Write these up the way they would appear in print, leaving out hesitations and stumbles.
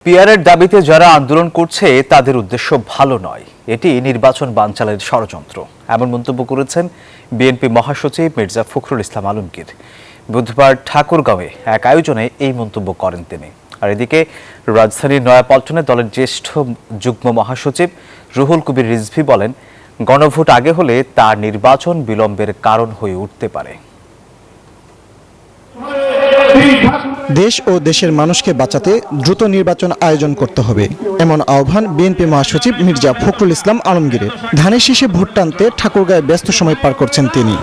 পিআরের দাবিতে যারা আন্দোলন করছে তাদের উদ্দেশ্য ভালো নয়, এটি নির্বাচন বানচালের ষড়যন্ত্র, এমন মন্তব্য করেছেন বিএনপি মহাসচিব মির্জা ফখরুল ইসলাম আলমগীর। বুধবার ঠাকুরগাঁওয়ে এক আয়োজনে এই মন্তব্য করেন তিনি। আর এদিকে রাজধানীর নয়াপল্টনে দলের জ্যেষ্ঠ যুগ্ম মহাসচিব রুহুল কবির রিজভী বলেন, গণভোট আগে হলে তা নির্বাচন বিলম্বের কারণ হয়ে উঠতে পারে। দেশ ও দেশের মানুষকে বাঁচাতে দ্রুত নির্বাচন আয়োজন করতে হবে, এমন আহ্বান বিএনপি মহাসচিব মির্জা ফখরুল ইসলাম আলমগীরের। ধানের শীষে ভোট টানতে ঠাকুরগাঁয়ে ব্যস্ত সময় পার করছেন তিনি।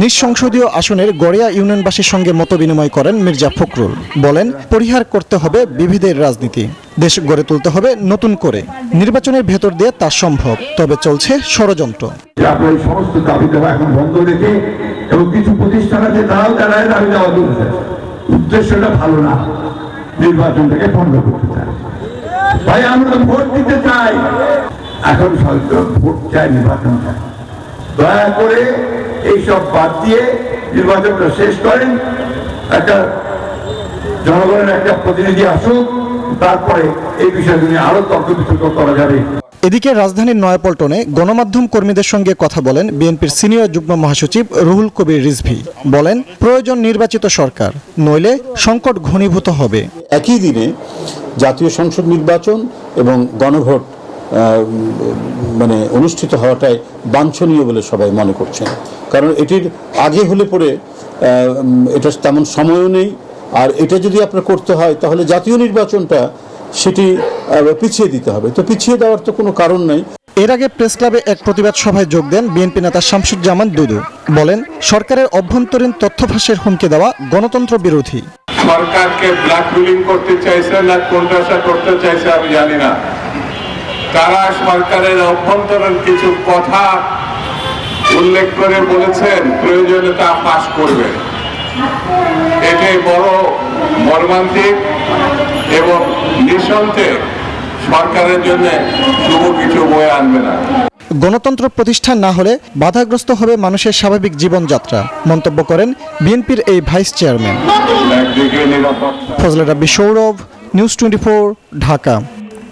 নিজ সংসদীয় আসনের গড়িয়া ইউনিয়নবাসীর সঙ্গে মতবিনিময় করেন মির্জা ফখরুল। বলেন, পরিহার করতে হবে বিভেদের রাজনীতি, দেশ গড়ে তুলতে হবে নতুন করে। নির্বাচনের ভেতর দিয়ে তা সম্ভব, তবে চলছে ষড়যন্ত্র। সমস্ত দাবি দেওয়া এখন বন্ধ রেখে এবং কিছু প্রতিষ্ঠান আছে তারাও দাঁড়ায় দাবি দেওয়া তুলছে, উদ্দেশ্যটা ভালো না, নির্বাচনটাকে বন্ধ করতে চায়। ভাই আমরা ভোট দিতে চাই, এখন সরকার ভোট চায়, নির্বাচন চায়। দয়া করে এইসব বাদ দিয়ে নির্বাচনটা শেষ করেন, একটা জনগণের একটা প্রতিনিধি আসুক, তারপরে এই বিষয়গুলো নিয়ে আরো তর্ক বিতর্ক করা যাবে। এদিকে রাজধানীর নয়াপল্টনে গণমাধ্যম কর্মীদের সঙ্গে কথা বলেন বিএনপির সিনিয়র যুগ্ম মহাসচিব রুহুল কবির রিজভী। বলেন, প্রয়োজন নির্বাচিত সরকার, নইলে সংকট ঘনীভূত হবে। একই দিনে জাতীয় সংসদ নির্বাচন এবং গণভোট অনুষ্ঠিত হওয়াটাই বাঞ্ছনীয় বলে সবাই মনে করছেন, কারণ এটির আগে হলে পরে এটা তেমন সময়ও নেই। আর এটা যদি আপনার করতে হয় তাহলে জাতীয় নির্বাচনটা সেটি পিছিয়ে দিতে হবে, তো পিছিয়ে দেওয়ার তো কোনো কারণ নাই। এর আগে প্রেস ক্লাবে এক প্রতিবাদ সভায় যোগ দেন বিএনপি নেতা শামসুজ্জামান দুদু। বলেন, সরকারের অভ্যন্তরীণ তথ্য ফাঁসের হুমকি দেওয়া গণতন্ত্র বিরোধী। সরকারকে ব্ল্যাকমেলিং করতে চাইছে না কোণঠাসা করতে চাইছে আমি জানি না। তারা সরকারের অভ্যন্তরীণ কিছু কথা উল্লেখ করে বলেছেন প্রয়োজনে তা ফাঁস করবে। এটাই বড় মর্মান্তিক এবং নিঃসন্দেহে সরকারের জন্য শুভ কিছু বয়ে আনবে না। গণতন্ত্র প্রতিষ্ঠা না হলে বাধাগ্রস্ত হবে মানুষের স্বাভাবিক জীবনযাত্রা, মন্তব্য করেন বিএনপির এই ভাইস চেয়ারম্যান। ফজলে রাব্বি সৌরভ, নিউজ 24, ঢাকা।